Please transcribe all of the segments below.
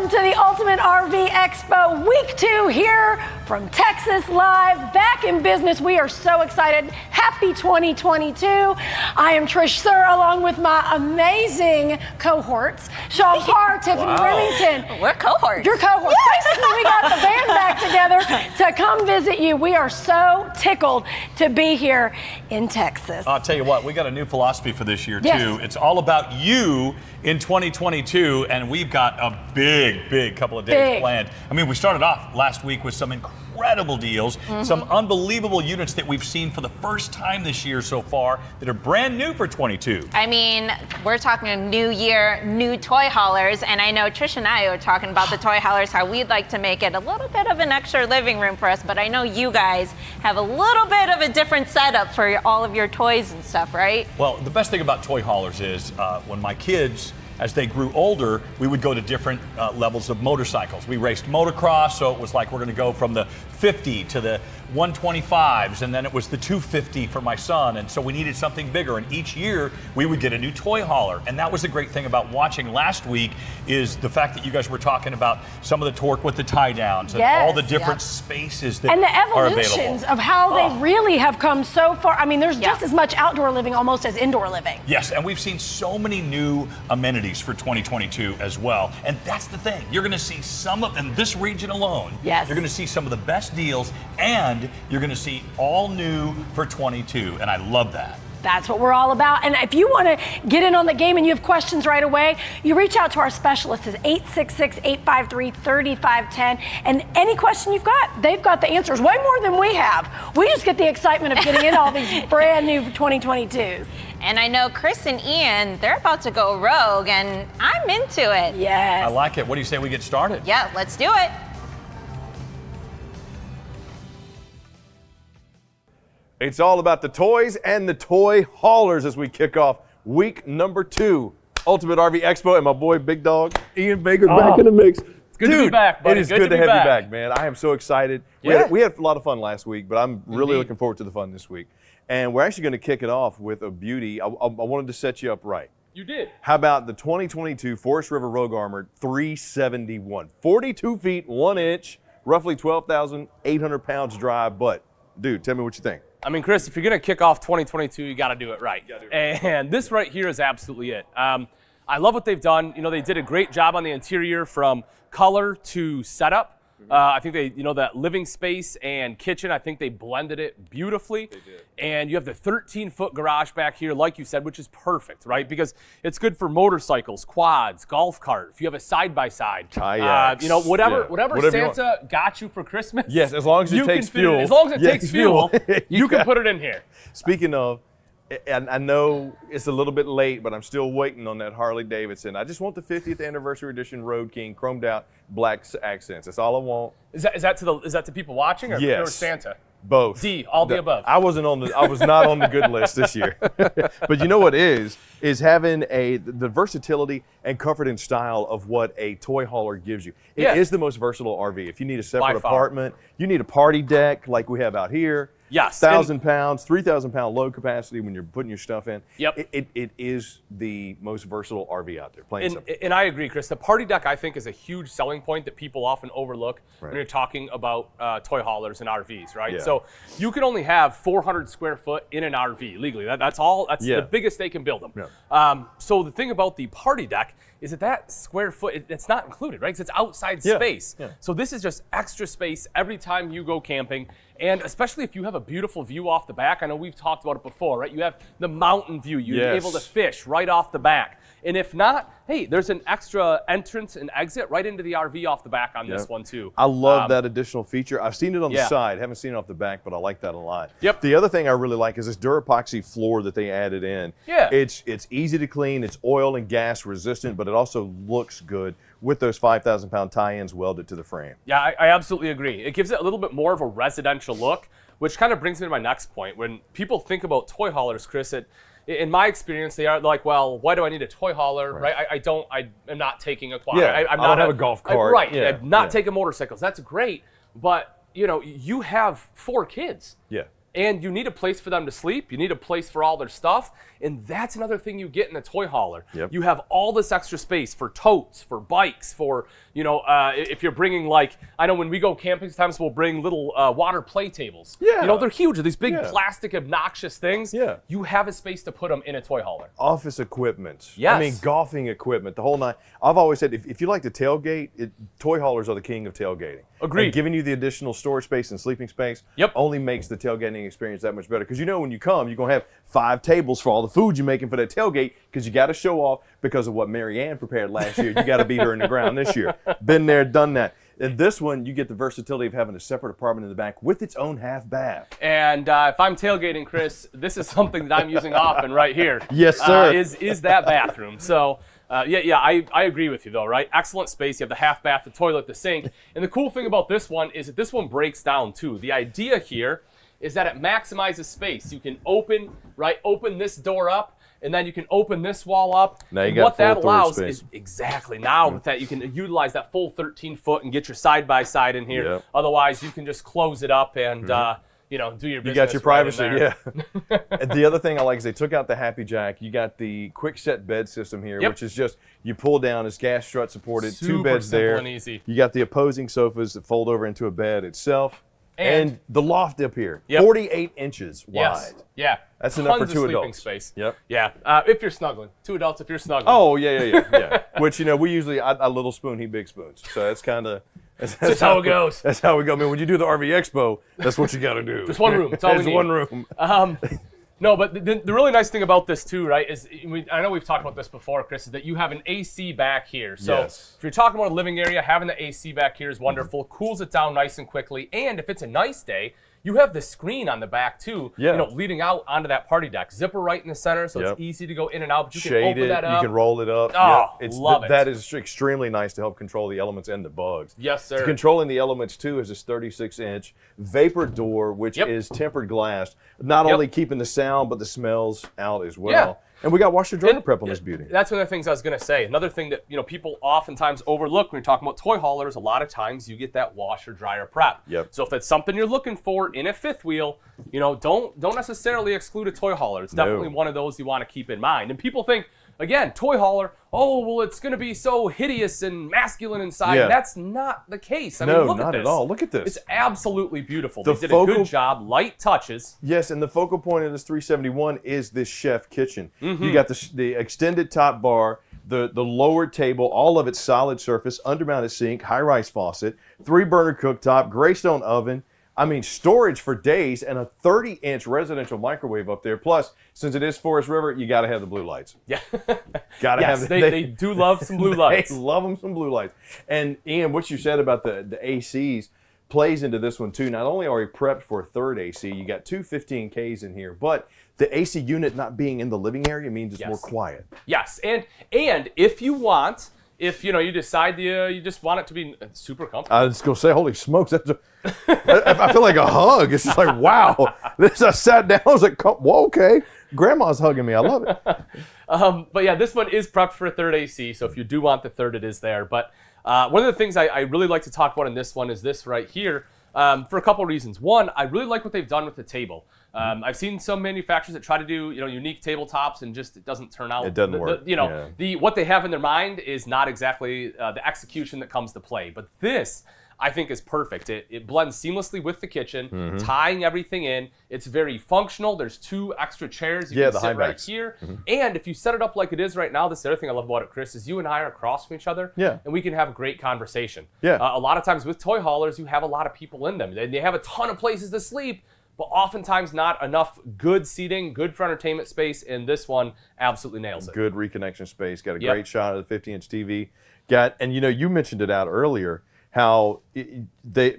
Welcome to the Ultimate RV Expo, week 2 here from Texas Live, back in business. We are so excited. Happy 2022. I am Trish Sir, along with my amazing cohorts, Sean Parr, Tiffany Remington. We're cohorts. Your cohorts. Basically, we got the band back together to come visit you. We are so tickled to be here in Texas. I'll tell you what, we got a new philosophy for this year, Yes. too. It's all about you in 2022, and we've got a big couple of days planned. I mean, we started off last week with some incredible deals, some unbelievable units that we've seen for the first time this year so far that are brand new for 22. I mean, we're talking a new year, new toy haulers, and I know Trish and I are talking about the toy haulers, how we'd like to make it a little bit of an extra living room for us, but I know you guys have a little bit of a different setup for all of your toys and stuff, right? Well, the best thing about toy haulers is when my kids, as they grew older, we would go to different levels of motorcycles. We raced motocross, so it was like we're gonna go from the 50 to the 125s, and then it was the 250 for my son, and so we needed something bigger, and each year we would get a new toy hauler. And that was the great thing about watching last week, is the fact that you guys were talking about some of the torque with the tie downs and all the different spaces that and the are available. evolutions of how they really have come so far. I mean, there's just as much outdoor living almost as indoor living. Yes, and we've seen so many new amenities for 2022 as well. And that's the thing. You're going to see some of, in this region alone, you're going to see some of the best deals, and you're going to see all new for 22. And I love that. That's what we're all about. And if you want to get in on the game and you have questions right away, you reach out to our specialists at 866-853-3510. And any question you've got, they've got the answers, way more than we have. We just get the excitement of getting in all these brand new 2022s. And I know Chris and Ian, they're about to go rogue, and I'm into it. Yes. I like it. What do you say we get started? Yeah, let's do it. It's all about the toys and the toy haulers as we kick off week number 2, Ultimate RV Expo, and my boy Big Dog Ian Baker back in the mix. It's good to be back, buddy. It is good to have you back, man. I am so excited. We had a lot of fun last week, but I'm really looking forward to the fun this week. And we're actually going to kick it off with a beauty. I wanted to set you up right. You did. How about the 2022 Forest River Rogue Armored 371? 42 feet, 1 inch, roughly 12,800 pounds dry. But, dude, tell me what you think. I mean, Chris, if you're going to kick off 2022, you got to do it right. And this right here is absolutely it. I love what they've done. You know, they did a great job on the interior from color to setup. I think they, that living space and kitchen, I think they blended it beautifully. They did. And you have the 13-foot garage back here, like you said, which is perfect, right? Because it's good for motorcycles, quads, golf cart. If you have a side-by-side, kayaks, whatever Santa got you for Christmas. Yes, as long as it takes fuel. As long as it takes fuel, you can put it in here. Speaking of, and I know it's a little bit late, but I'm still waiting on that Harley Davidson. I just want the 50th anniversary edition Road King chromed out black accents. That's all I want. Is that to people watching or Santa? Both. All the above. I was not on the good list this year. But you know what is having the versatility and comfort and style of what a toy hauler gives you. It is the most versatile RV. If you need a separate apartment, you need a party deck like we have out here. Yes. 1,000 pounds, 3,000 pound load capacity when you're putting your stuff in. Yep. It is the most versatile RV out there. Plain simple. And I agree, Chris. The party deck, I think, is a huge selling point that people often overlook when you're talking about toy haulers and RVs, right? Yeah. So you can only have 400 square foot in an RV legally. That's the biggest they can build them. Yeah. So the thing about the party deck is that square foot, it's not included, right? Because it's outside space. Yeah. So this is just extra space every time you go camping. And especially if you have a beautiful view off the back. I know we've talked about it before, right? You have the mountain view. You're able to fish right off the back. And if not, hey, there's an extra entrance and exit right into the RV off the back on this one too. I love that additional feature. I've seen it on the side, haven't seen it off the back, but I like that a lot. Yep. The other thing I really like is this Durapoxy floor that they added in. Yeah. It's easy to clean, it's oil and gas resistant, but it also looks good with those 5,000 pound tie-ins welded to the frame. Yeah, I absolutely agree. It gives it a little bit more of a residential look, which kind of brings me to my next point. When people think about toy haulers, Chris, in my experience, they're like, well, why do I need a toy hauler, right? I'm not taking a quad. Yeah, I don't have a golf cart. I'm not taking motorcycles. That's great, but you have 4 kids. Yeah. And you need a place for them to sleep. You need a place for all their stuff. And that's another thing you get in a toy hauler. Yep. You have all this extra space for totes, for bikes, for, if you're bringing, like, I know when we go camping, sometimes we'll bring little water play tables. Yeah. They're huge. They're these big Yeah. plastic obnoxious things. Yeah. You have a space to put them in a toy hauler. Office equipment. Yes. I mean, golfing equipment, the whole nine. I've always said, if you like to tailgate, toy haulers are the king of tailgating. Agreed. And giving you the additional storage space and sleeping space Yep. only makes the tailgating experience that much better. Because when you come, you're going to have 5 tables for all the food you're making for that tailgate, because you got to show off because of what Mary Ann prepared last year. You got to beat her in the ground this year. Been there, done that. In this one, you get the versatility of having a separate apartment in the back with its own half bath. And if I'm tailgating, Chris, this is something that I'm using often right here. Yes, sir. Is that bathroom. So, I agree with you, though, right? Excellent space. You have the half bath, the toilet, the sink. And the cool thing about this one is that this one breaks down, too. The idea here is that it maximizes space. You can open this door up, and then you can open this wall up. Now you and got what that full storage allows space. is exactly now with that you can utilize that full 13 foot and get your side by side in here. Yep. Otherwise, you can just close it up and do your business. You got your right in privacy, there. yeah. And the other thing I like is they took out the Happy Jack. You got the quick set bed system here, Yep. which is just you pull down, it's gas strut supported, 2 Super beds simple there. and easy. You got the opposing sofas that fold over into a bed itself. And the loft up here, Yep. 48 inches wide. Yes. Yeah. That's enough for Tons 2 of sleeping adults. space. Yep. Yeah. If you're snuggling. 2 adults if you're snuggling. Oh, yeah. Which, we usually, I little spoon, he big spoons. So that's kind of... That's how it goes. That's how we go. I mean, when you do the RV Expo, that's what you got to do. Just one room. That's all we It's need. one room. No, but the really nice thing about this too, right, is I know we've talked about this before, Chris, is that you have an AC back here. So Yes. if you're talking about a living area, having the AC back here is wonderful. Cools it down nice and quickly. And if it's a nice day, you have the screen on the back too, Yeah. leading out onto that party deck. Zipper right in the center, so Yep. it's easy to go in and out. But you can Shade open it, that up. you can roll it up. Oh, Yep. love it. That is extremely nice to help control the elements and the bugs. Yes, sir. Controlling the elements too is this 36-inch vapor door, which Yep. is tempered glass, not Yep. only keeping the sound but the smells out as well. Yeah. And we got washer dryer And prep on this beauty. That's one of the things I was going to say. Another thing that people oftentimes overlook when you're talking about toy haulers, a lot of times you get that washer dryer prep. Yep. So if it's something you're looking for in a fifth wheel, don't necessarily exclude a toy hauler. It's definitely one of those you want to keep in mind. And people think, again, toy hauler, oh, well, it's going to be so hideous and masculine inside. Yeah. And that's not the case. I No, mean, look not at at this. all. Look at this. It's absolutely beautiful. The They did a focal- good job. Light touches. Yes, and the focal point of this 371 is this chef kitchen. Mm-hmm. You got the extended top bar, the lower table, all of its solid surface, undermounted sink, high-rise faucet, 3-burner cooktop, Greystone oven. I mean, storage for days, and a 30-inch residential microwave up there. Plus, since it is Forest River, you got to have the blue lights. Yeah. Got to Yes, have. they do love some blue lights. They love them some blue lights. And Ian, what you said about the ACs plays into this one too. Not only are we prepped for a third AC, you got 2 15Ks in here, but the AC unit not being in the living area means it's more quiet. Yes, and if you want, if you decide you just want it to be super comfortable. I was going to say, holy smokes, I feel like a hug. It's just like, wow. I sat down, I was like, whoa, okay. Grandma's hugging me. I love it. But yeah, this one is prepped for a third AC, so if you do want the third, it is there. But one of the things I really like to talk about in this one is this right here, for a couple of reasons. One, I really like what they've done with the table. I've seen some manufacturers that try to do unique tabletops and just it doesn't turn out. It doesn't work. What they have in their mind is not exactly the execution that comes to play. But this, I think, is perfect. It blends seamlessly with the kitchen, tying everything in. It's very functional. There's 2 extra chairs you can the sit high right backs. here. And if you set it up like it is right now, this is the other thing I love about it, Chris, is you and I are across from each other, Yeah. and we can have a great conversation. Yeah. A lot of times with toy haulers, you have a lot of people in them. They have a ton of places to sleep, but oftentimes not enough good seating, good for entertainment space, and this one absolutely nails it. Good reconnection space. Got a Yep. great shot of the 50-inch TV. You mentioned it out earlier, how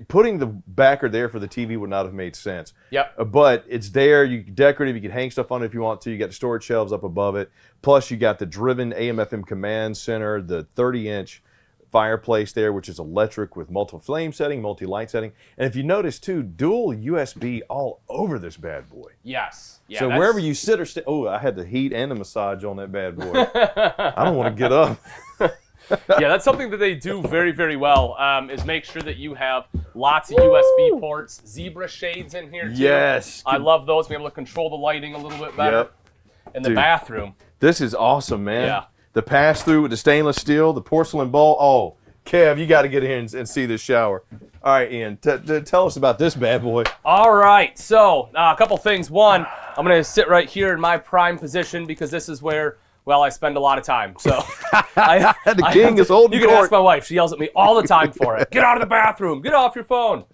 putting the backer there for the TV would not have made sense. Yep. But it's there. You can decorate it. You can hang stuff on it if you want to. You got the storage shelves up above it. Plus, you got the driven AM/FM command center, the 30-inch fireplace there, which is electric with multiple flame setting, multi-light setting. And if you notice, too, dual USB all over this bad boy. Yes. Yeah, So wherever you sit or stay, I had the heat and the massage on that bad boy. I don't want to get up. Yeah, that's something that they do very, very well, is make sure that you have Lots of USB ports, zebra shades in here too. Yes. I love those. Be able to control the lighting a little bit better. Yep. And the Dude. bathroom. This is awesome, man. Yeah. The pass-through with the stainless steel, the porcelain bowl. Oh, Kev, you got to get in here and see this shower. All right, Ian, tell us about this bad boy. All right, so a couple things. One, I'm going to sit right here in my prime position because this is where, well, I spend a lot of time. So The king is holding You can court. ask my wife. She yells at me all the time for it. Get out of the bathroom. Get off your phone.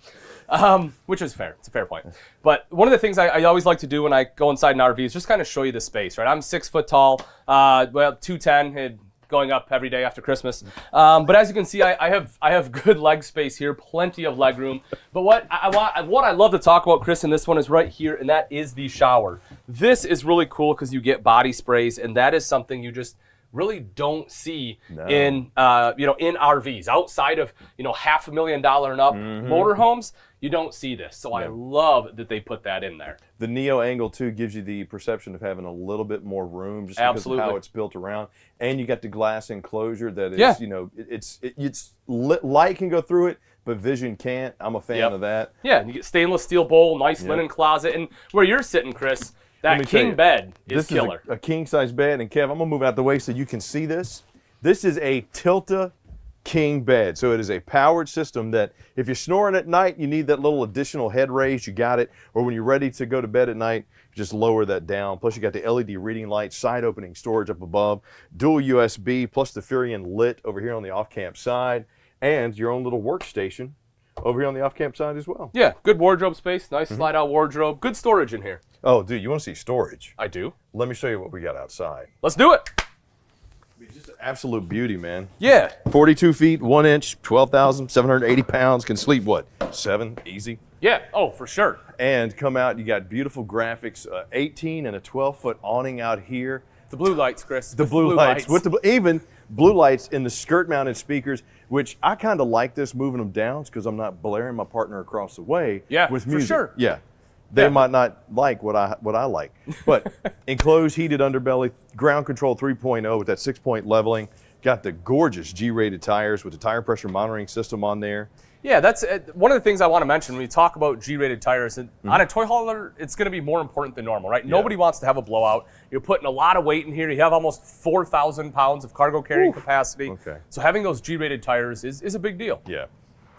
Which is fair. It's a fair point. But one of the things I always like to do when I go inside an RV is just kind of show you the space, right? I'm 6 foot tall, 210, and going up every day after Christmas. But as you can see, I have good leg space here, plenty of leg room. But what I love to talk about, Chris, in this one is right here, and that is the shower. This is really cool because you get body sprays, and that is something you just really don't see in RVs. Outside of $500,000 and up motorhomes, you don't see this. So I love that they put that in there. The Neo angle too gives you the perception of having a little bit more room just because of how it's built around, and you got the glass enclosure that is light can go through it, but vision can't. I'm a fan of that. Yeah, and you get stainless steel bowl, nice linen closet, and where you're sitting, Chris, that king bed is killer. This is a king size bed, and Kev, I'm gonna move out the way so you can see this. This is a Tilta king bed. So it is a powered system that if you're snoring at night, you need that little additional head raise, you got it. Or when you're ready to go to bed at night, just lower that down. Plus you got the LED reading light, side opening storage up above, dual USB, plus the Furion lit over here on the off-camp side, and your own little workstation over here on the off-camp side as well. Yeah, good wardrobe space, nice slide out wardrobe, good storage in here. Oh, dude, you want to see storage? I do. Let me show you what we got outside. Let's do it. Just an absolute beauty, man. Yeah. 42 feet, 1 inch, 12,780 pounds, can sleep, what, 7, easy? Yeah, oh, for sure. And come out, you got beautiful graphics, 18 and a 12-foot awning out here. The blue lights, Chris. The blue lights. With even blue lights in the skirt-mounted speakers, which I kind of like this, moving them down, because I'm not blaring my partner across the way with music. for sure. Yeah. They might not like what I like. But enclosed heated underbelly, ground control 3.0 with that 6-point leveling. Got the gorgeous G-rated tires with the tire pressure monitoring system on there. Yeah, that's one of the things I want to mention when we talk about G-rated tires. On a toy hauler, it's going to be more important than normal, right? Nobody wants to have a blowout. You're putting a lot of weight in here. You have almost 4,000 pounds of cargo carrying capacity. Okay. So having those G-rated tires is a big deal. Yeah.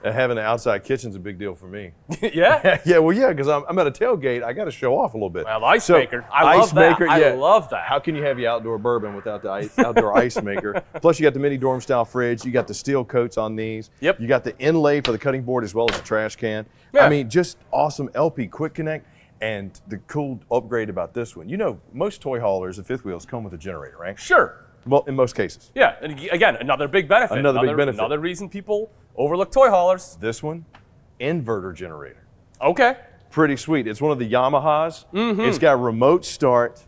And having an outside kitchen's a big deal for me. Yeah? Yeah, well, yeah, because I'm at a tailgate. I got to show off a little bit. Well, the ice maker. I love that. I love that. How can you have your outdoor bourbon without the outdoor ice maker? Plus, you got the mini dorm style fridge. You got the steel coats on these. Yep. You got the inlay for the cutting board as well as the trash can. Yeah. I mean, just awesome LP quick connect. And the cool upgrade about this one, most toy haulers and fifth wheels come with a generator, right? Sure. Well, in most cases. Yeah, and again, another big benefit. Another big benefit. Another reason people overlook toy haulers. This one, inverter generator. Okay. Pretty sweet. It's one of the Yamahas. It's got remote start.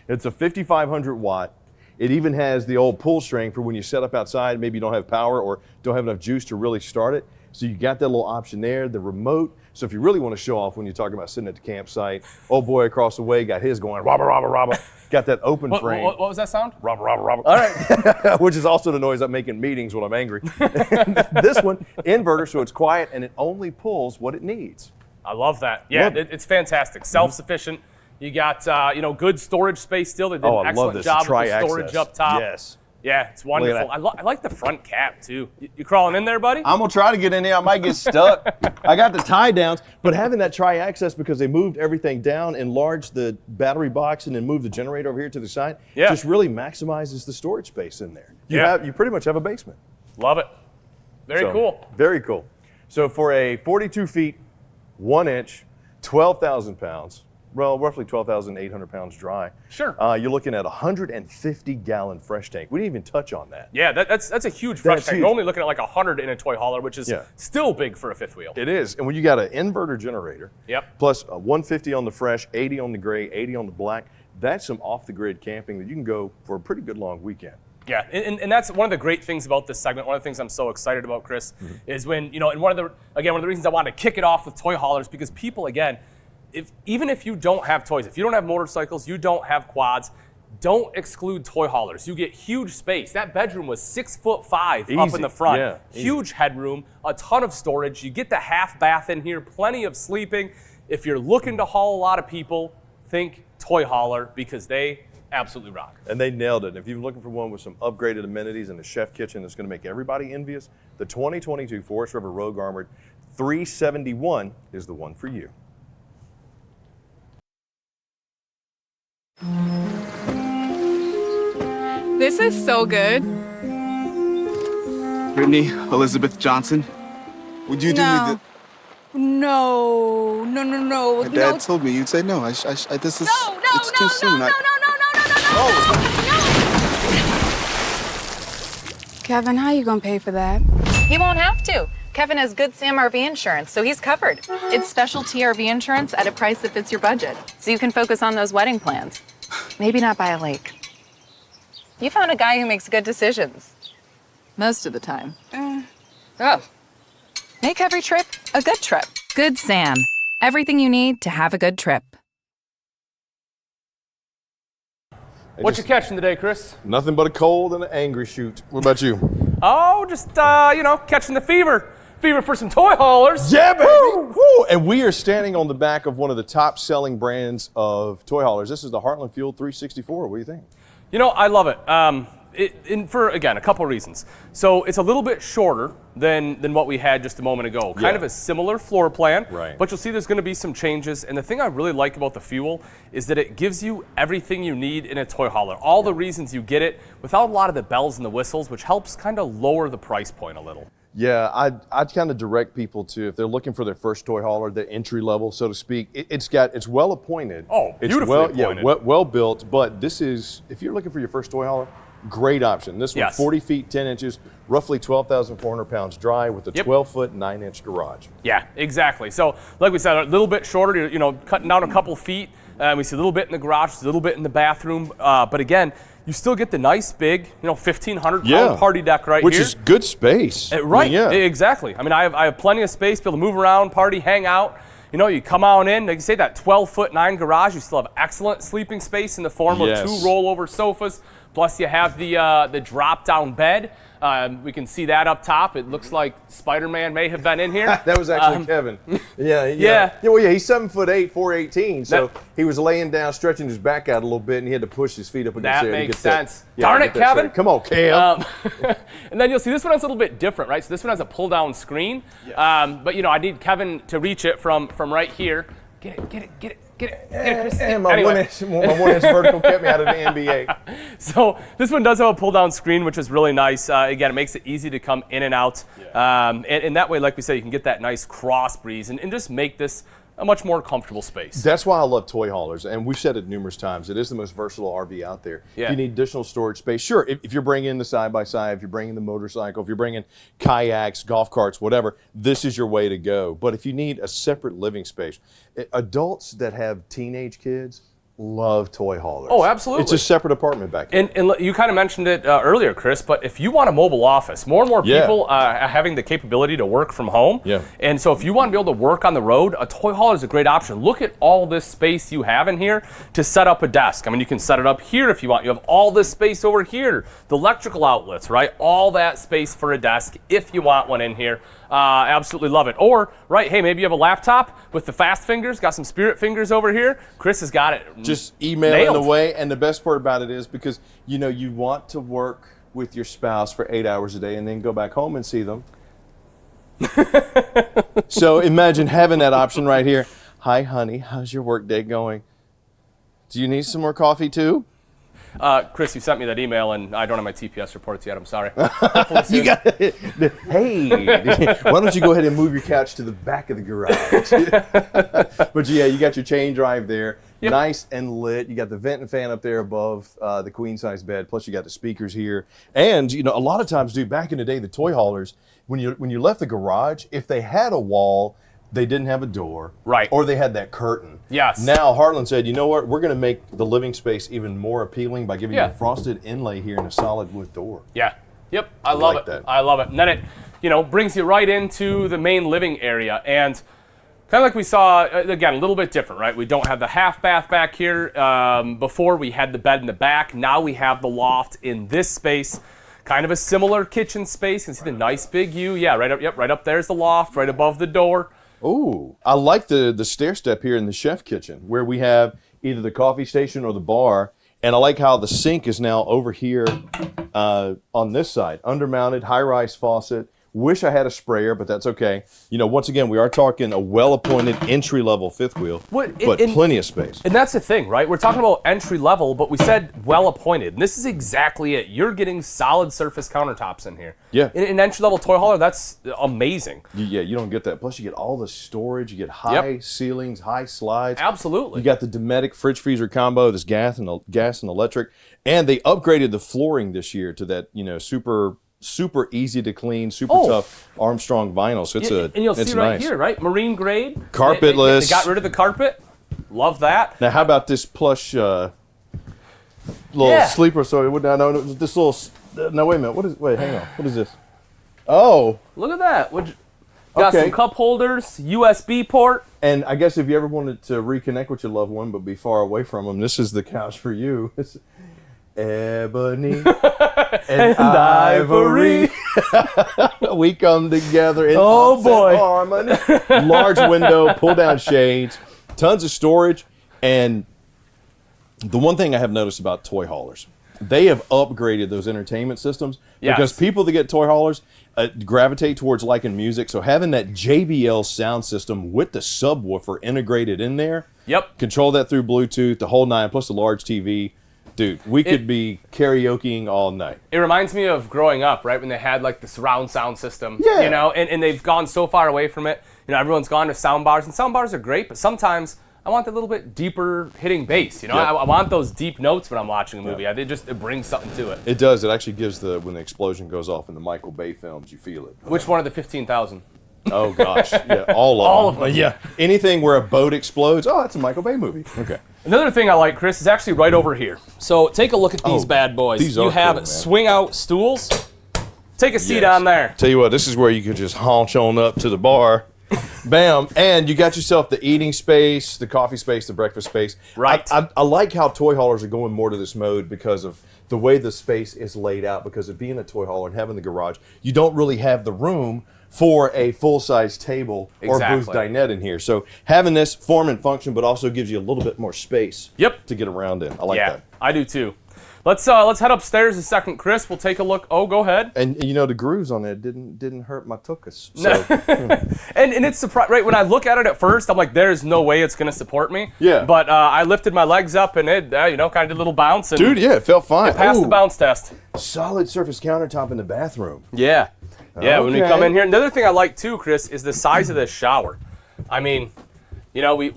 It's a 5,500 watt. It even has the old pull string for when you set up outside, maybe you don't have power or don't have enough juice to really start it. So you got that little option there, the remote. So if you really want to show off when you're talking about sitting at the campsite, old boy across the way got his going, robba, robba, robba. Got that open frame. What was that sound? Robba, robba, robba. All right. Which is also the noise I make in meetings when I'm angry. This one, inverter, so it's quiet and it only pulls what it needs. I love that. Yeah, it's fantastic. Self-sufficient. You got good storage space still. They did an excellent job with the storage up top. Yes. Yeah, it's wonderful. I like the front cap too. You crawling in there, buddy? I'm gonna try to get in there. I might get stuck. I got the tie downs, but having that tri-access because they moved everything down, enlarged the battery box, and then moved the generator over here to the side, just really maximizes the storage space in there. You pretty much have a basement. Love it. Very cool. Very cool. So for a 42 feet, 1 inch, 12,000 pounds, well, roughly 12,800 pounds dry. Sure. You're looking at a 150-gallon fresh tank. We didn't even touch on that. Yeah, that's a huge fresh tank. huge. You're only looking at like 100 in a toy hauler, which is still big for a fifth wheel. It is. And when you got an inverter generator, plus a 150 on the fresh, 80 on the gray, 80 on the black, that's some off-the-grid camping that you can go for a pretty good long weekend. Yeah, and that's one of the great things about this segment. One of the things I'm so excited about, Chris, is when, and one of the reasons I wanted to kick it off with toy haulers, because people, again, even if you don't have toys, if you don't have motorcycles, you don't have quads, don't exclude toy haulers. You get huge space. That bedroom was 6'5" up Easy. in the front. Yeah, huge headroom, a ton of storage. You get the half bath in here, plenty of sleeping. If you're looking to haul a lot of people, think toy hauler because they absolutely rock. And they nailed it. If you're looking for one with some upgraded amenities and a chef kitchen that's going to make everybody envious, the 2022 Forest River Rogue Armored 371 is the one for you. This is so good. Brittany Elizabeth Johnson, would you do me the... No. My dad told me you'd say no. This is... it's too soon. No. Kevin, how you gonna pay for that? He won't have to. Kevin has Good Sam RV insurance, so he's covered. It's specialty RV insurance at a price that fits your budget, so you can focus on those wedding plans. Maybe not by a lake. You found a guy who makes good decisions. Most of the time. Oh. Make every trip a good trip. Good Sam. Everything you need to have a good trip. What you catching today, Chris? Nothing but a cold and an angry shoot. What about you? Oh, just, catching the fever. Fever for some toy haulers. Yeah, baby. Woo. And we are standing on the back of one of the top selling brands of toy haulers. This is the Heartland Fuel 364. What do you think? I love it. For, again, a couple of reasons. So it's a little bit shorter than what we had just a moment ago. Kind of a similar floor plan, right. But you'll see there's going to be some changes. And the thing I really like about the Fuel is that it gives you everything you need in a toy hauler. All the reasons you get it without a lot of the bells and the whistles, which helps kind of lower the price point a little. Yeah, I'd kind of direct people to, if they're looking for their first toy hauler, the entry level, so to speak. It's well appointed. Oh, it's beautifully appointed. Well built. But this is, if you're looking for your first toy hauler, great option. This one, 40 feet 10 inches, roughly 12,400 pounds dry with a 12-foot 9-inch garage. Yeah, exactly. So, like we said, a little bit shorter. Cutting down a couple feet. We see a little bit in the garage, a little bit in the bathroom. But again, you still get the nice big, 1,500-pound party deck right Which here. Which is good space. Right, exactly. I mean, I have plenty of space to be able to move around, party, hang out. You come on in, like you say, that 12-foot 9 garage, you still have excellent sleeping space in the form of 2 rollover sofas. Plus, you have the drop-down bed. We can see that up top. It looks like Spider-Man may have been in here. That was actually Kevin. Yeah. He's 7'8", 418. So he was laying down, stretching his back out a little bit, and he had to push his feet up against there. That makes sense. Darn it, Kevin! Come on, Cam. And then you'll see this one has a little bit different, right? So this one has a pull-down screen. But I need Kevin to reach it from right here. Get it. Chris. My one-inch vertical kept me out of the NBA. So this one does have a pull-down screen, which is really nice. Again, it makes it easy to come in and out. And that way, like we said, you can get that nice cross breeze and just make this a much more comfortable space. That's why I love toy haulers, and we've said it numerous times. It is the most versatile RV out there. Yeah. If you need additional storage space, sure. If you're bringing the side-by-side, if you're bringing the motorcycle, if you're bringing kayaks, golf carts, whatever, this is your way to go. But if you need a separate living space, adults that have teenage kids love toy haulers. Oh, absolutely. It's a separate apartment back here. And you kind of mentioned it earlier, Chris, but if you want a mobile office, more and more people are having the capability to work from home. Yeah. And so if you want to be able to work on the road, a toy hauler is a great option. Look at all this space you have in here to set up a desk. I mean, you can set it up here if you want. You have all this space over here, the electrical outlets, right? All that space for a desk if you want one in here. Absolutely love it. Or, right, hey, maybe you have a laptop with the fast fingers, got some spirit fingers over here. Chris has got it. Just emailing away, and the best part about it is because, you want to work with your spouse for 8 hours a day and then go back home and see them. So imagine having that option right here. Hi, honey, how's your work day going? Do you need some more coffee too? Chris, you sent me that email, and I don't have my TPS reports yet. I'm sorry. You got it. Hey, why don't you go ahead and move your couch to the back of the garage? But yeah, you got your chain drive there, nice and lit. You got the vent and fan up there above the queen size bed. Plus, you got the speakers here. And a lot of times, back in the day, the toy haulers, when you left the garage, if they had a wall, they didn't have a door, right? Or they had that curtain. Yes. Now Heartland said, you know what? We're going to make the living space even more appealing by giving you a frosted inlay here and a solid wood door. Yeah. Yep. I love like it. that. I love it. And then it, brings you right into the main living area and kind Kind of like we saw, again, a little bit different, right? We don't have the half bath back here. Before we had the bed in the back. Now we have the loft in this space. Kind of a similar kitchen space. You can see the nice big U. Yeah, right up. Yep, right up there's the loft, right above the door. Ooh, I like the stair step here in the chef kitchen where we have either the coffee station or the bar. And I like how the sink is now over here on this side. Undermounted, high-rise faucet. Wish I had a sprayer, but that's okay. You know, once again, we are talking a well-appointed entry-level fifth wheel, but plenty of space. And that's the thing, right? We're talking about entry level, but we said well-appointed. And this is exactly it. You're getting solid surface countertops in here. Yeah. In an entry-level toy hauler, that's amazing. Yeah, you don't get that. Plus, you get all the storage. You get high ceilings, high slides. Absolutely. You got the Dometic fridge freezer combo. This gas and electric, and they upgraded the flooring this year to that super easy to clean, super tough Armstrong vinyl. So and you'll see right nice. here, right? Marine grade. Carpetless. They got rid of the carpet. Love that. Now, how about this plush little sleeper? So this little. No, wait a minute. Wait, hang on. What is this? Oh, look at that. Got some cup holders, USB port. And I guess if you ever wanted to reconnect with your loved one but be far away from them, this is the couch for you. It's ebony and ivory. We come together in harmony. Large window, pull down shades, tons of storage. And the one thing I have noticed about toy haulers, they have upgraded those entertainment systems because people that get toy haulers gravitate towards liking music. So having that JBL sound system with the subwoofer integrated in there, control that through Bluetooth, the whole nine, plus the large TV. Dude, we could be karaokeing all night. It reminds me of growing up, right, when they had like the surround sound system, you know, and they've gone so far away from it. You know, everyone's gone to sound bars, and sound bars are great, but sometimes I want a little bit deeper hitting bass. You know, I want those deep notes when I'm watching a movie. It brings something to it. It does. It actually gives when the explosion goes off in the Michael Bay films, you feel it. Which one of the 15,000? Oh gosh, yeah, all of them. Yeah, anything where a boat explodes. Oh, that's a Michael Bay movie. Okay. Another thing I like, Chris, is actually right over here. So take a look at these bad boys. These are have cool, swing out stools. Take a seat on there. Tell you what, this is where you could just haunch on up to the bar. Bam, and you got yourself the eating space, the coffee space, the breakfast space. Right. I like how toy haulers are going more to this mode because of the way the space is laid out. Because of being a toy hauler and having the garage, you don't really have the room for a full-size table or booth dinette in here. So having this form and function, but also gives you a little bit more space to get around in. I like that. I do too. Let's head upstairs a second, Chris. We'll take a look. Oh, go ahead. And you know the grooves on it didn't hurt my tuchus. So. and it's surprising, right? When I look at it at first, I'm like, there's no way it's gonna support me. Yeah. But I lifted my legs up and it, kind of did a little bounce. And dude, it felt fine. It passed the bounce test. Solid surface countertop in the bathroom. Yeah. Yeah. When we come in here, another thing I like too, Chris, is the size of this shower. I mean, you know, we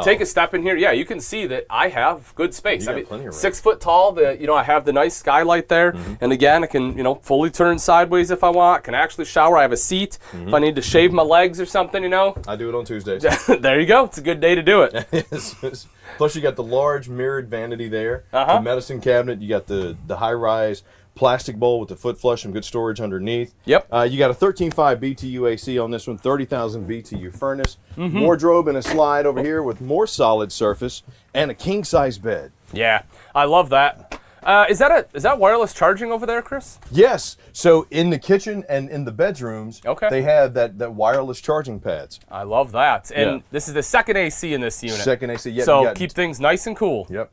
take a step in here. Yeah, you can see that I have good space. You got plenty of room. 6 foot tall. I have the nice skylight there, and again, I can fully turn sideways if I want. Can actually shower. I have a seat if I need to shave my legs or something. I do it on Tuesdays. There you go. It's a good day to do it. Plus, you got the large mirrored vanity there. The medicine cabinet. You got the high rise plastic bowl with the foot flush and good storage underneath. Yep. You got a 13.5 BTU AC on this one, 30,000 BTU furnace, wardrobe and a slide over here with more solid surface, and a king size bed. Yeah, I love that. Is that wireless charging over there, Chris? Yes. So in the kitchen and in the bedrooms, they have that wireless charging pads. I love that. And this is the second AC in this unit. Second AC. Yeah. So keep things nice and cool. Yep.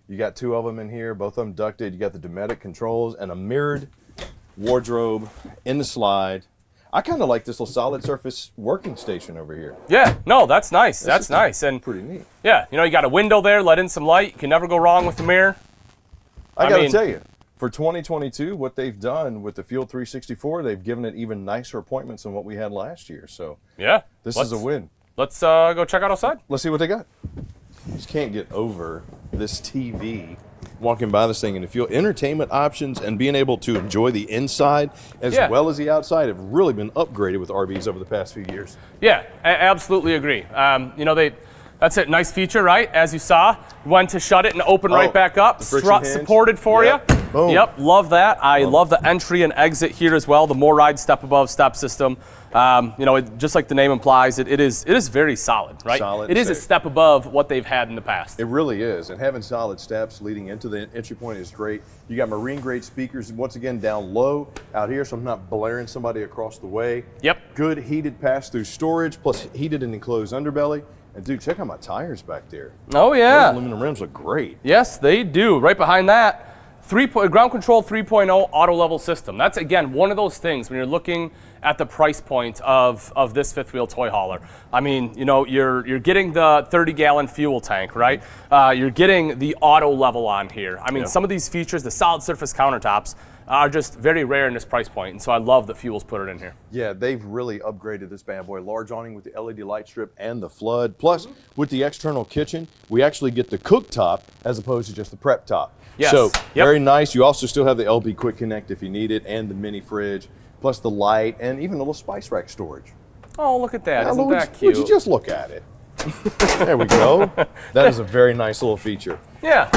You got two of them in here, both of them ducted. You got the Dometic controls and a mirrored wardrobe in the slide. I kind of like this little solid surface working station over here. Yeah, no, that's nice. That's nice. And pretty neat. Yeah, you got a window there, let in some light. You can never go wrong with the mirror. I got to tell you, for 2022, what they've done with the Field 364, they've given it even nicer appointments than what we had last year. So yeah, this is a win. Let's go check out outside. Let's see what they got. Just can't get over this TV walking by this thing, and if your entertainment options and being able to enjoy the inside as well as the outside have really been upgraded with RVs over the past few years. Yeah, absolutely agree. That's a nice feature, right? As you saw, you went to shut it and open right back up. Supported for you. Boom. Yep, love that. I love the entry and exit here as well. The more ride step above step system. Just like the name implies, it is very solid, right? Solid, it is a safe. step above what they've had in the past. It really is, and having solid steps leading into the entry point is great. You got marine grade speakers, once again down low out here, so I'm not blaring somebody across the way. Yep. Good heated pass-through storage, plus heated and enclosed underbelly. And dude, check out my tires back there. Oh yeah. Those aluminum rims look great. Yes, they do. Right behind that, ground control 3.0 auto level system. That's again one of those things when you're looking at the price point of this fifth wheel toy hauler. I mean, you're getting the 30-gallon fuel tank, right? You're getting the auto level on here. I mean, some of these features, the solid surface countertops, are just very rare in this price point, and so I love that Fuel's put it in here. Yeah, they've really upgraded this bad boy. Large awning with the LED light strip and the flood. Plus, with the external kitchen, we actually get the cooktop as opposed to just the prep top. Yes. So, Yep. very nice. You also still have the LB Quick Connect if you need it, and the mini fridge, plus the light, and even a little spice rack storage. Oh, look at that. Isn't Would that you- cute? Would you just look at it? There we go. That is a very nice little feature. Yeah.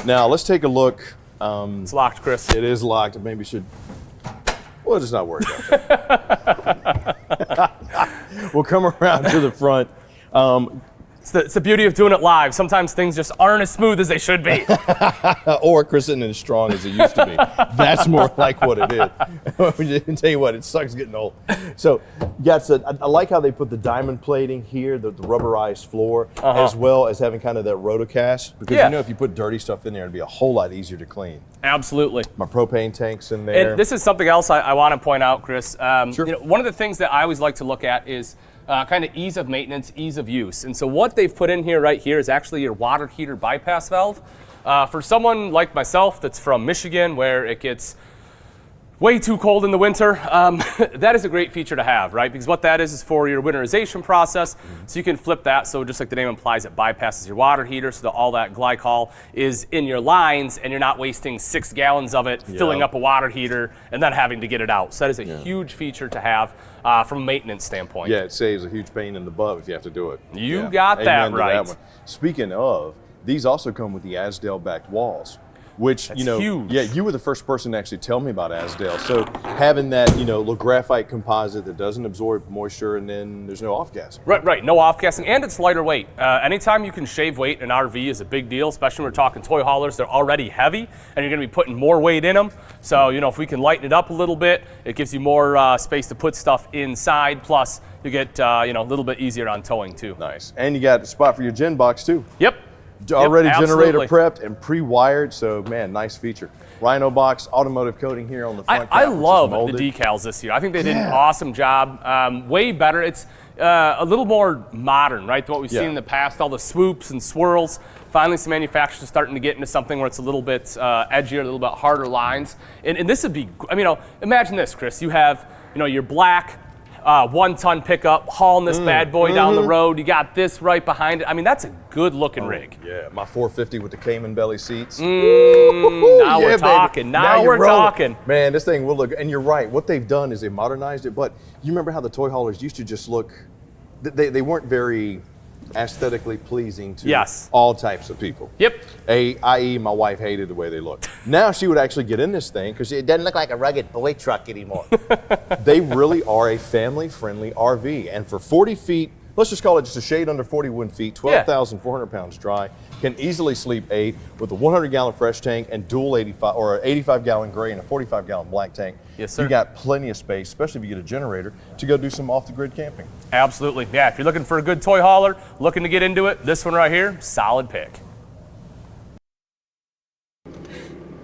Now, let's take a look. It's locked, Chris. It is locked. Maybe we should. We'll just not worry about that. We'll come around to the front. It's the beauty of doing it live. Sometimes things just aren't as smooth as they should be. Or Chris isn't as strong as it used to be. That's more like what it is. I tell you what, it sucks getting old. So, I like how they put the diamond plating here, the rubberized floor, as well as having kind of that rotocast. Because if you put dirty stuff in there, it'd be a whole lot easier to clean. Absolutely. My propane tank's in there. And this is something else I want to point out, Chris. Sure. One of the things that I always like to look at is kind of ease of maintenance, ease of use. And so what they've put in here right here is actually your water heater bypass valve. For someone like myself that's from Michigan where it gets way too cold in the winter, that is a great feature to have, right? Because what that is for your winterization process. So you can flip that, so just like the name implies, it bypasses your water heater so that all that glycol is in your lines and you're not wasting 6 gallons of it filling up a water heater and then having to get it out. So that is a huge feature to have from a maintenance standpoint. Yeah, it saves a huge pain in the butt if you have to do it. You got that Amen to right. one. Speaking of, these also come with the Asdale backed walls. Which, That's huge. Yeah, you were the first person to actually tell me about Asdale. So having that, little graphite composite that doesn't absorb moisture, and then there's no off-gas. Right, no off-gassing, and it's lighter weight. Anytime you can shave weight in an RV is a big deal, especially when we're talking toy haulers. They're already heavy, and you're gonna be putting more weight in them. So, if we can lighten it up a little bit, it gives you more space to put stuff inside, plus you get, a little bit easier on towing too. Nice. And you got a spot for your gen box too. Yep. Already generator absolutely. prepped and pre-wired, so man, nice feature. Rhino box, automotive coating here on the front. I cap, which is love the molded. decals this year. I think they did an awesome job. Way better. It's a little more modern, right, than what we've seen in the past. All the swoops and swirls. Finally, some manufacturers are starting to get into something where it's a little bit edgier, a little bit harder lines. And this would be, imagine this, Chris. You have, your black 1-ton pickup hauling this bad boy down the road. You got this right behind it. I mean, that's a good looking rig. Yeah, my 450 with the Cayman belly seats. Now Yeah, we're baby. talking. Now you're we're rolling. talking. Man, this thing will look, and you're right. What they've done is they modernized it, but you remember how the toy haulers used to just look, they weren't very aesthetically pleasing to all types of people. Yep. I.e. my wife hated the way they looked. Now she would actually get in this thing because it doesn't look like a rugged boy truck anymore. They really are a family-friendly RV, and for 40 feet, let's just call it just a shade under 41 feet, 12,400 pounds dry, can easily sleep 8 with a 100-gallon fresh tank and dual 85-gallon gray and a 45-gallon black tank. Yes, sir. You got plenty of space, especially if you get a generator, to go do some off-the-grid camping. Absolutely. Yeah, if you're looking for a good toy hauler, looking to get into it, this one right here, solid pick.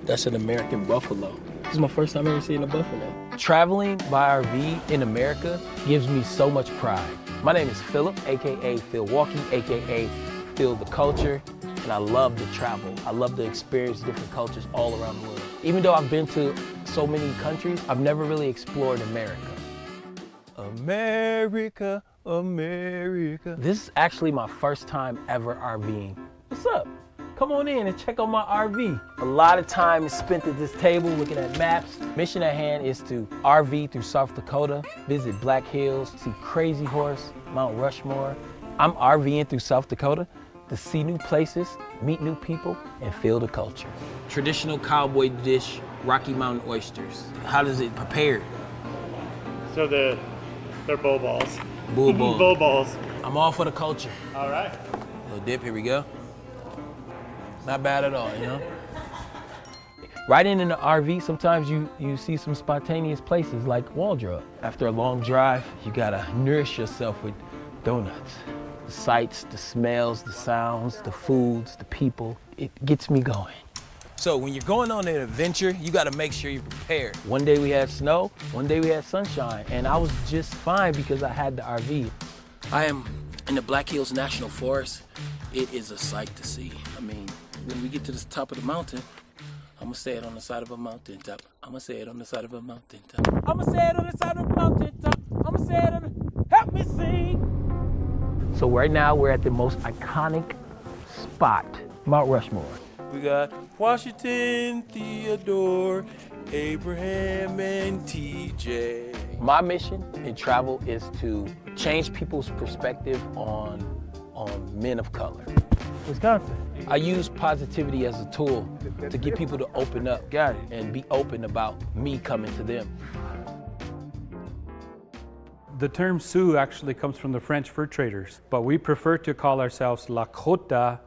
That's an American buffalo. This is my first time ever seeing a buffalo. Traveling by RV in America gives me so much pride. My name is Philip, AKA Phil Walkie, AKA Phil the Culture, and I love to travel. I love to experience different cultures all around the world. Even though I've been to so many countries, I've never really explored America. America, America. This is actually my first time ever RVing. What's up? Come on in and check out my RV. A lot of time is spent at this table looking at maps. Mission at hand is to RV through South Dakota, visit Black Hills, see Crazy Horse, Mount Rushmore. I'm RVing through South Dakota to see new places, meet new people, and feel the culture. traditional cowboy dish, Rocky Mountain oysters. How does it prepare? So they're bow balls. Bull balls. Bow balls. I'm all for the culture. All right. Little dip, here we go. Not bad at all, you know? Riding in the RV, sometimes you see some spontaneous places like Waldrop. After a long drive, you gotta nourish yourself with donuts. The sights, the smells, the sounds, the foods, the people, it gets me going. So when you're going on an adventure, you gotta make sure you're prepared. One day we had snow, one day we had sunshine, and I was just fine because I had the RV. I am in the Black Hills National Forest. It is a sight to see. I mean, when we get to the top of the mountain, I'm gonna say it on the side of a mountaintop. I'm gonna say it on the side of a mountaintop. I'm gonna say it on the side of a mountaintop. I'm gonna say it on the... Help me sing! So right now we're at the most iconic spot, Mount Rushmore. We got Washington, Theodore, Abraham, and TJ. My mission in travel is to change people's perspective on men of color. Wisconsin. I use positivity as a tool to get people to open up and be open about me coming to them. The term Sioux actually comes from the French fur traders, but we prefer to call ourselves Lakota,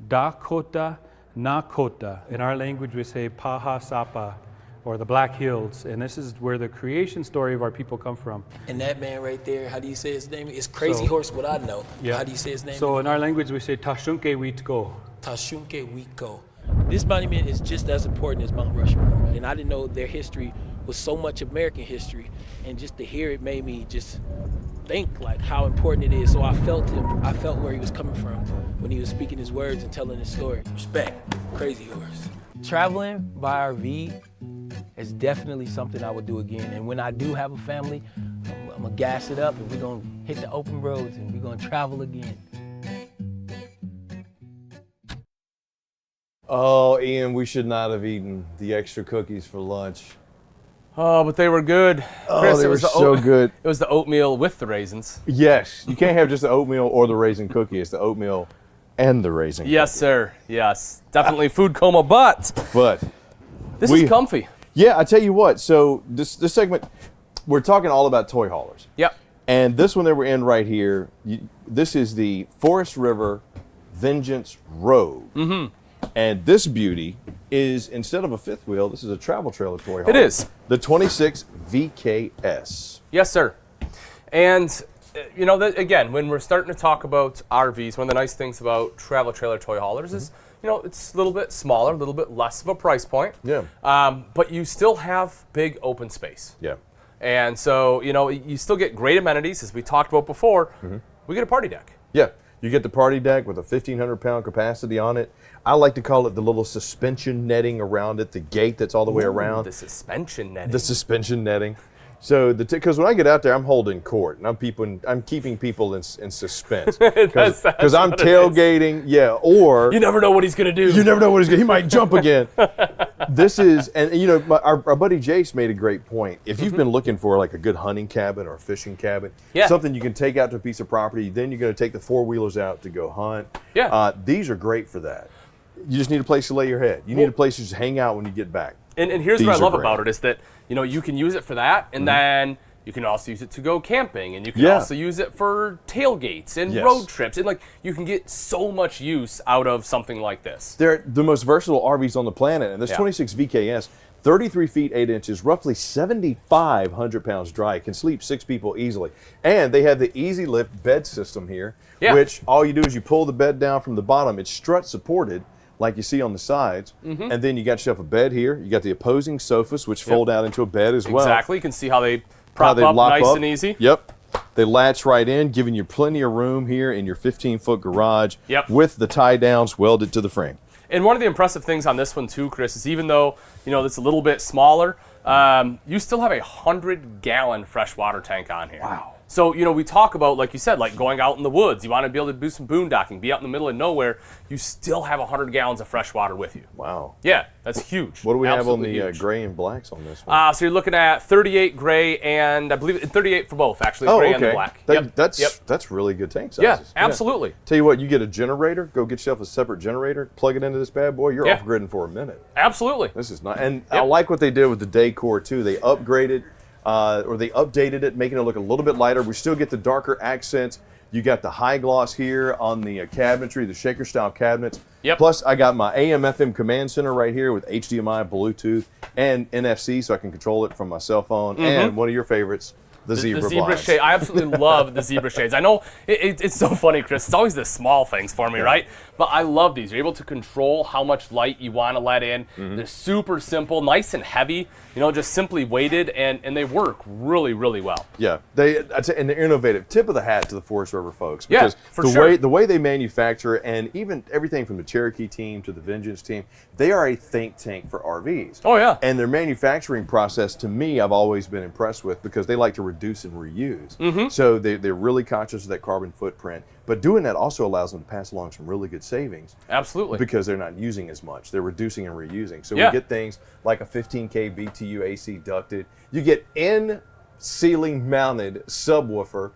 Dakota, Nakota. In our language, we say Paha Sapa, or the Black Hills, and this is where the creation story of our people come from. And that man right there, how do you say his name? It's Crazy Horse, what I know. Yeah. How do you say his name? So in our language, we say Tashunke Witko. Tashunke Wiko. This monument is just as important as Mount Rushmore, and I didn't know their history was so much American history, and just to hear it made me just think like how important it is. So I felt him. I felt where he was coming from when he was speaking his words and telling his story. Respect, Crazy Horse. Traveling by RV is definitely something I would do again. And when I do have a family, I'm gonna gas it up and we're gonna hit the open roads and we're gonna travel again. Oh, Ian, we should not have eaten the extra cookies for lunch. Oh, but they were good. Oh, Chris, they were so good. It was the oatmeal with the raisins. Yes, you can't have just the oatmeal or the raisin cookie. It's the oatmeal and the raisin Yes, cookie. sir. Yes. Definitely food coma, but But this is comfy. Yeah, I tell you what. So this segment, we're talking all about toy haulers. Yep. And this one that we're in right here, this is the Forest River Vengeance Road. Mm-hmm. And this beauty is, instead of a fifth wheel, this is a travel trailer toy hauler. It is. The 26 VKS. Yes, sir. And, you know, again, when we're starting to talk about RVs, one of the nice things about travel trailer toy haulers is, you know, it's a little bit smaller, a little bit less of a price point. Yeah. But you still have big open space. Yeah. And so, you know, you still get great amenities, as we talked about before. We get a party deck. Yeah. You get the party deck with a 1,500-pound capacity on it. I like to call it the little suspension netting around it, the gate that's all the way around. The suspension netting. The suspension netting. So because when I get out there, I'm holding court and I'm keeping people in suspense because I'm tailgating. Yeah, or you never know what he's gonna do. You never know what he's gonna. He might jump again. This is, and you know, our buddy Jace made a great point. If you've been looking for like a good hunting cabin or a fishing cabin, something you can take out to a piece of property, then you're gonna take the four-wheelers out to go hunt. Yeah, these are great for that. You just need a place to lay your head. You need a place to just hang out when you get back. And here's what I love about it is that, you know, you can use it for that, and then you can also use it to go camping, and you can also use it for tailgates and road trips, and like you can get so much use out of something like this. They're the most versatile RVs on the planet, and this 26 VKS, 33 feet 8 inches, roughly 7,500 pounds dry, can sleep 6 people easily, and they have the easy lift bed system here, which all you do is you pull the bed down from the bottom. It's strut supported, like you see on the sides, and then you got yourself a bed here. You got the opposing sofas, which fold out into a bed as well. Exactly. You can see how they prop up nice and easy. Yep. They latch right in, giving you plenty of room here in your 15-foot garage with the tie-downs welded to the frame. And one of the impressive things on this one too, Chris, is even though, you know, it's a little bit smaller, you still have a 100-gallon freshwater tank on here. Wow. So, we talk about, like you said, like going out in the woods. You want to be able to do some boondocking, be out in the middle of nowhere. You still have 100 gallons of fresh water with you. Wow. Yeah, that's huge. What do we Absolutely have on the huge. gray and blacks on this one? So you're looking at 38 gray and I believe 38 for both, actually, gray and the black. That's really good tank sizes. Yeah, absolutely. Tell you what, you get a generator, go get yourself a separate generator, plug it into this bad boy, you're off gridding for a minute. Absolutely. This is not, and I like what they did with the decor too. They upgraded, or they updated it, making it look a little bit lighter. We still get the darker accents. You got the high gloss here on the cabinetry, the shaker style cabinets. Yep. Plus, I got my AM/FM command center right here with HDMI, Bluetooth, and NFC, so I can control it from my cell phone. And one of your favorites, the zebra blinds. shade. I absolutely love the zebra shades. I know it's so funny, Chris. It's always the small things for me, right? But I love these. You're able to control how much light you want to let in. They're super simple, nice and heavy. Just simply weighted, and they work really, really well. Yeah, and they're innovative. Tip of the hat to the Forest River folks. Yeah, Because for sure. the way they manufacture, and even everything from the Cherokee team to the Vengeance team, they are a think tank for RVs. Oh, yeah. And their manufacturing process, to me, I've always been impressed with because they like to reduce and reuse. So they're really conscious of that carbon footprint. But doing that also allows them to pass along some really good savings. Absolutely. Because they're not using as much. They're reducing and reusing. So Yeah. we get things like a 15K BTU AC ducted. You get in-ceiling mounted subwoofer.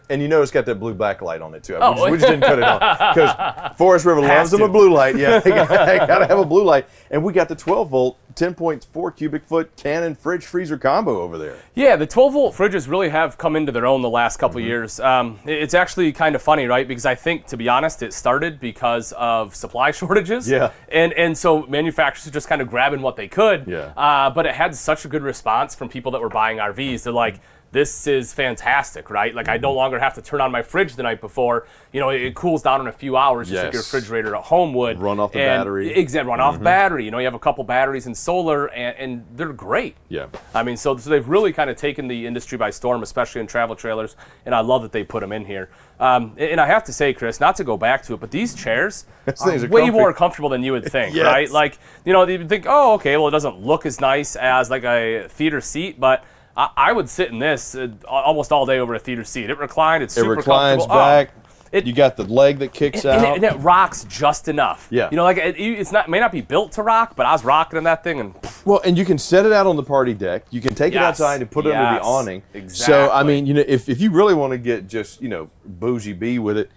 And it's got that blue backlight on it too. We just didn't cut it on. Because Forest River loves them a blue light. Yeah, they got to have a blue light. And we got the 12-volt, 10.4 cubic foot Canon fridge freezer combo over there. Yeah, the 12-volt fridges really have come into their own the last couple of years. It's actually kind of funny, right? Because I think, to be honest, it started because of supply shortages. Yeah. And so manufacturers just kind of grabbing what they could. Yeah. But it had such a good response from people that were buying RVs. They're like, this is fantastic, right? Like, I no longer have to turn on my fridge the night before. It cools down in a few hours, just like your refrigerator at home would. Run off the battery. Exactly, run off battery. You have a couple batteries in solar, and they're great. Yeah. I mean, so they've really kind of taken the industry by storm, especially in travel trailers, and I love that they put them in here. And I have to say, Chris, not to go back to it, but these chairs are way more comfortable than you would think, right? Like, you think, oh, okay, well, it doesn't look as nice as like a theater seat, but I would sit in this almost all day over a theater seat. It reclined. It's super comfortable. It reclines back. You got the leg that kicks out. And it rocks just enough. Yeah. It may not be built to rock, but I was rocking in that thing and. Well, and you can set it out on the party deck. You can take it outside and put it under the awning. Exactly. So I mean, if you really want to get just bougie B with it,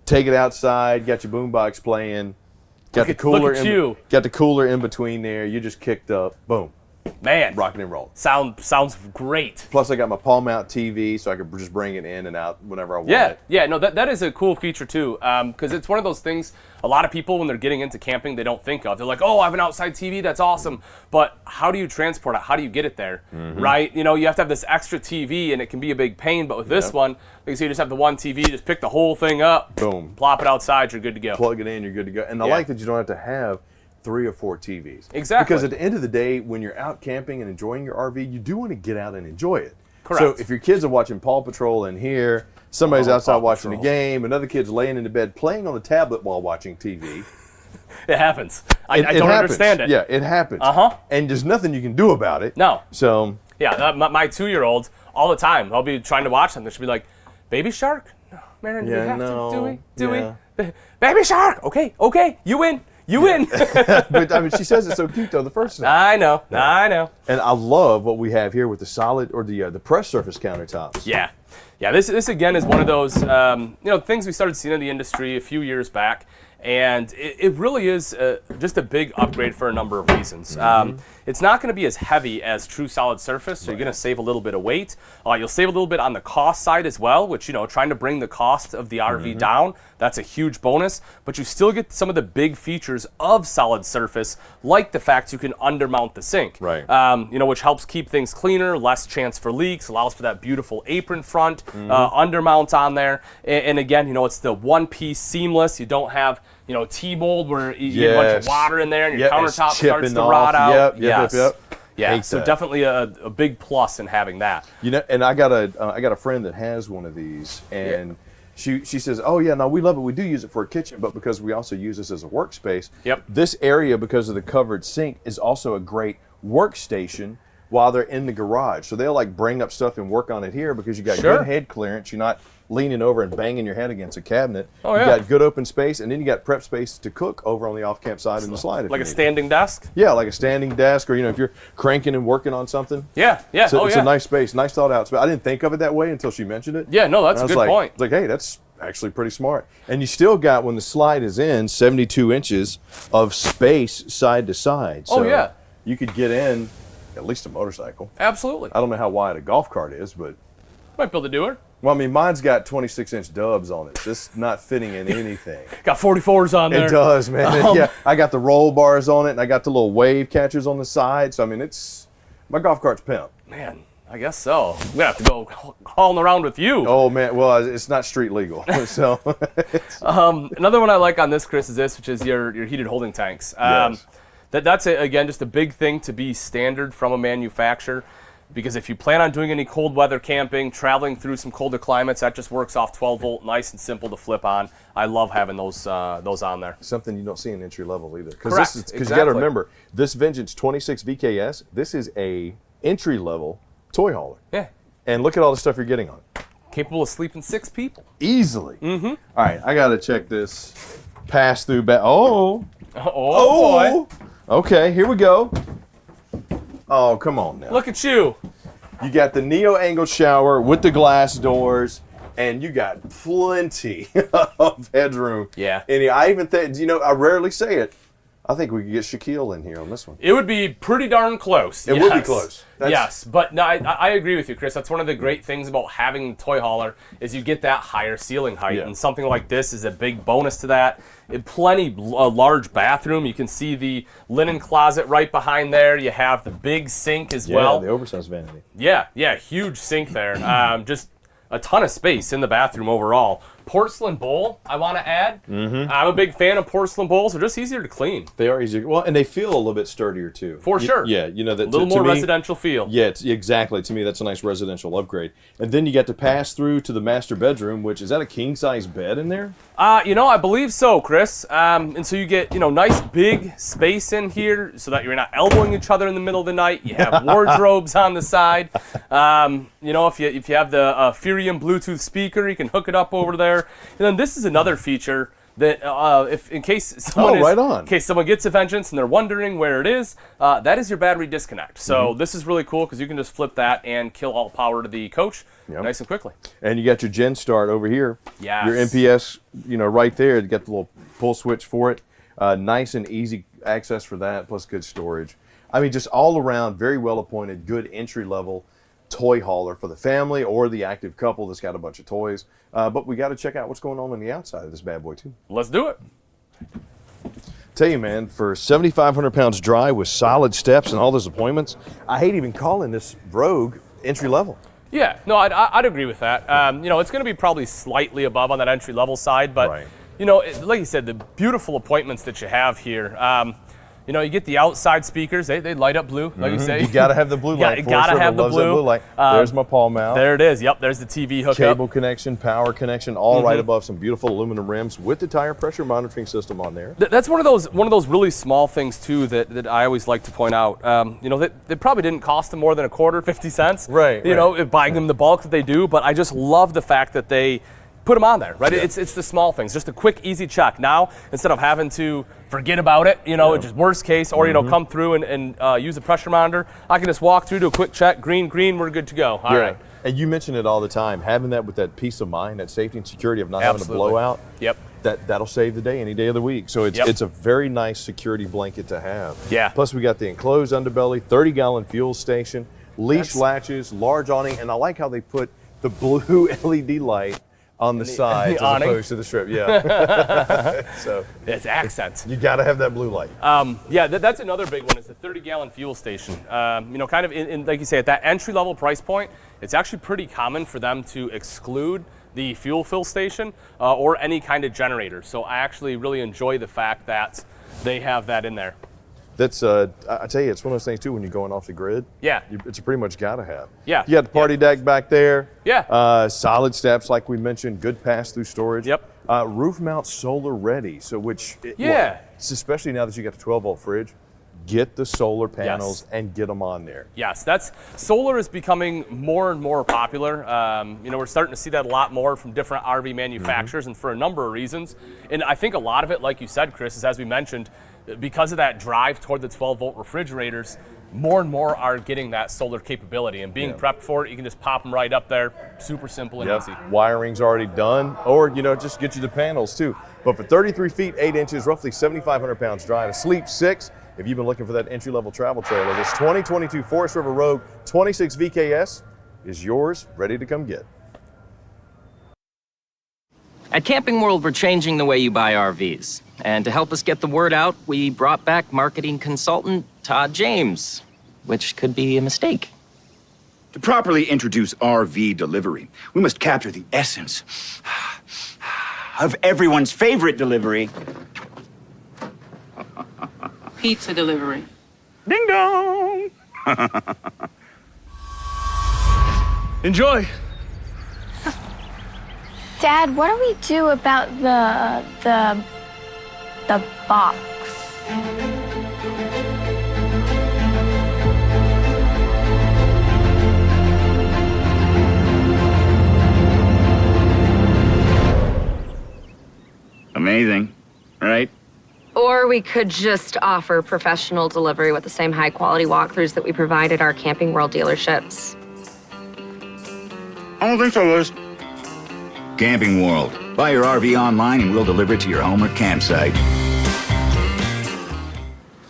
take it outside. Got your boombox playing. Got the cooler. Got the cooler in between there. You just kicked up. Boom. Man, rocking and rolling. Sounds great. Plus, I got my palm mount TV, so I could just bring it in and out whenever I want it. Yeah, no, that is a cool feature too, because it's one of those things a lot of people, when they're getting into camping, they don't think of. They're like, oh, I have an outside TV, that's awesome. But how do you transport it? How do you get it there, right? You have to have this extra TV, and it can be a big pain. But with this one, like you just have the one TV, just pick the whole thing up, boom, plop it outside, you're good to go. Plug it in, you're good to go. And I like that you don't have to have 3 or 4 TVs. Exactly. Because at the end of the day, when you're out camping and enjoying your RV, you do want to get out and enjoy it. Correct. So if your kids are watching Paw Patrol in here, somebody's outside watching a game, another kid's laying in the bed playing on the tablet while watching TV. It happens. I don't understand it. Yeah, it happens. And there's nothing you can do about it. No. So. Yeah, my 2-year-old, all the time, I'll be trying to watch them. She'll be like, Baby Shark? No, Marin, do we have to? Do we? Baby Shark! Okay, you win. You win. But I mean, she says it so cute though. The first thing. I know. And I love what we have here with the solid or the press surface countertops. Yeah. This again is one of those things we started seeing in the industry a few years back, and it really is just a big upgrade for a number of reasons. It's not going to be as heavy as true solid surface, so you're going to save a little bit of weight. You'll save a little bit on the cost side as well, which, trying to bring the cost of the RV down, that's a huge bonus. But you still get some of the big features of solid surface, like the fact you can undermount the sink, right? Which helps keep things cleaner, less chance for leaks, allows for that beautiful apron front, undermount on there. And again, it's the one-piece seamless. You don't have T-mold where you get a bunch of water in there and your countertop starts to rot out. Yep. Yeah, so definitely a big plus in having that. And I got a friend that has one of these, and she says, oh yeah, no, we love it. We do use it for a kitchen, but because we also use this as a workspace. Yep. This area, because of the covered sink, is also a great workstation while they're in the garage. So they'll like bring up stuff and work on it here because you got Sure. good head clearance. You're not leaning over and banging your head against a cabinet. Oh, You yeah. got good open space, and then you got prep space to cook over on the off-camp side in the slide. if Like you a need it. standing desk? Yeah, like a standing desk, or if you're cranking and working on something. Yeah, yeah. So it's yeah. a nice space, nice thought out space. I didn't think of it that way until she mentioned it. Yeah, no, that's And a I was good like, point. It's like, hey, that's actually pretty smart. And you still got, when the slide is in, 72 inches of space side to side. So Oh, yeah. you could get in at least a motorcycle. Absolutely. I don't know how wide a golf cart is, but Might be able to do it. well, I mean, mine's got 26-inch dubs on it. It's not fitting in anything. Got 44s on there. It does, man. Yeah, I got the roll bars on it, and I got the little wave catchers on the side. So I mean, my golf cart's pimp. Man, I guess so. I'm gonna have to go hauling around with you. Oh man, well, it's not street legal. So Another one I like on this, Chris, is this, which is your heated holding tanks. Yes. That's again just a big thing to be standard from a manufacturer, because if you plan on doing any cold weather camping, traveling through some colder climates, that just works off 12 volt, nice and simple to flip on. I love having those on there. something you don't see in entry level either. Correct, Because you got exactly. to remember, this Vengeance 26 VKS, this is a entry level toy hauler. Yeah, And look at all the stuff you're getting on it. capable of sleeping 6 people. Easily. Mm-hmm. All right, I got to check this pass through back. Oh. Oh, boy. Okay, here we go. Oh, come on now. Look at you. You got the Neo angled shower with the glass doors, and you got plenty of headroom. Yeah. And I even think, I rarely say it. I think we could get Shaquille in here on this one. It would be pretty darn close. It would be close. Yes, but no, I agree with you, Chris. That's one of the great things about having the toy hauler is you get that higher ceiling height, Yeah. and something like this is a big bonus to that. A large bathroom. You can see the linen closet right behind there. You have the big sink as well. the oversized vanity. Yeah, huge sink there. Just a ton of space in the bathroom overall. Porcelain bowl, I want to add. I'm a big fan of porcelain bowls. They're just easier to clean. They are easier. Well, and they feel a little bit sturdier too. For sure. Yeah, that A little to more me, residential feel. Yeah, exactly. To me, that's a nice residential upgrade. And then you got to pass through to the master bedroom, which is that a king size bed in there? I believe so, Chris. And so you get, nice big space in here so that you're not elbowing each other in the middle of the night. You have wardrobes on the side. If you have the Furium Bluetooth speaker, you can hook it up over there. And then this is another feature that in case someone gets a Vengeance and they're wondering where it is, that is your battery disconnect. So this is really cool because you can just flip that and kill all power to the coach nice and quickly. And you got your Gen Start over here. Yes. Your MPS, right there. You got the little pull switch for it. Nice and easy access for that, plus good storage. I mean, just all around, very well appointed, good entry level toy hauler for the family or the active couple that's got a bunch of toys. But we got to check out what's going on the outside of this bad boy too. Let's do it. Tell you, man, for 7,500 pounds dry with solid steps and all those appointments, I hate even calling this Rogue entry level. Yeah, no, I'd agree with that. It's going to be probably slightly above on that entry level side, but Right. Like you said, the beautiful appointments that you have here. You get the outside speakers; they light up blue, like you say. You got to have the blue light. You gotta have the loves that blue. light. There's my palm mount. There it is. Yep, there's the TV hookup. Cable connection, power connection, all right above some beautiful aluminum rims with the tire pressure monitoring system on there. That's one of those really small things too that I always like to point out. They probably didn't cost them more than a quarter, 50 cents. Right. Buying them the bulk that they do, but I just love the fact that they put them on there, right? Yeah. It's the small things, just a quick, easy check. Now, instead of having to forget about it, just worst case, or come through and use a pressure monitor, I can just walk through, do a quick check, green, we're good to go. All right. And you mention it all the time, having that with that peace of mind, that safety and security of not having a Absolutely. blowout. Yep. That'll save the day any day of the week. So it's a very nice security blanket to have. Yeah. Plus we got the enclosed underbelly, 30-gallon fuel station, leash latches, large awning, and I like how they put the blue LED light on the side as awning. opposed to the strip. Yeah. So It's accents. you got to have that blue light. That's another big one. Is the 30-gallon fuel station. Kind of in like you say, at that entry-level price point, it's actually pretty common for them to exclude the fuel fill station or any kind of generator. So I actually really enjoy the fact that they have that in there. That's I tell you, it's one of those things too when you're going off the grid. Yeah. It's pretty much got to have. Yeah. You got the party deck back there. Yeah. Solid steps like we mentioned. Good pass-through storage. Yep. Roof mount solar ready. So Yeah. especially now that you got the 12-volt fridge, get the solar panels and get them on there. Yes, solar is becoming more and more popular. We're starting to see that a lot more from different RV manufacturers, and for a number of reasons. And I think a lot of it, like you said, Chris, is as we mentioned, because of that drive toward the 12-volt refrigerators, more and more are getting that solar capability, and being prepped for it, you can just pop them right up there, super simple and easy. Wiring's already done, or just get you the panels too. But for 33 feet 8 inches, roughly 7,500 pounds dry, to sleep 6. If you've been looking for that entry-level travel trailer, this 2022 Forest River Rogue 26 VKS is yours, ready to come get. At Camping World, we're changing the way you buy RVs. And to help us get the word out, we brought back marketing consultant Todd James, which could be a mistake. To properly introduce RV delivery, we must capture the essence of everyone's favorite delivery. Pizza delivery. Ding dong! Enjoy. Dad, what do we do about the box? Amazing, right? Or we could just offer professional delivery with the same high-quality walkthroughs that we provide at our Camping World dealerships. I don't think so, Liz. Camping World. Buy your RV online and we'll deliver it to your home or campsite.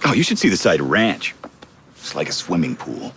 Oh, you should see the site of Ranch. It's like a swimming pool.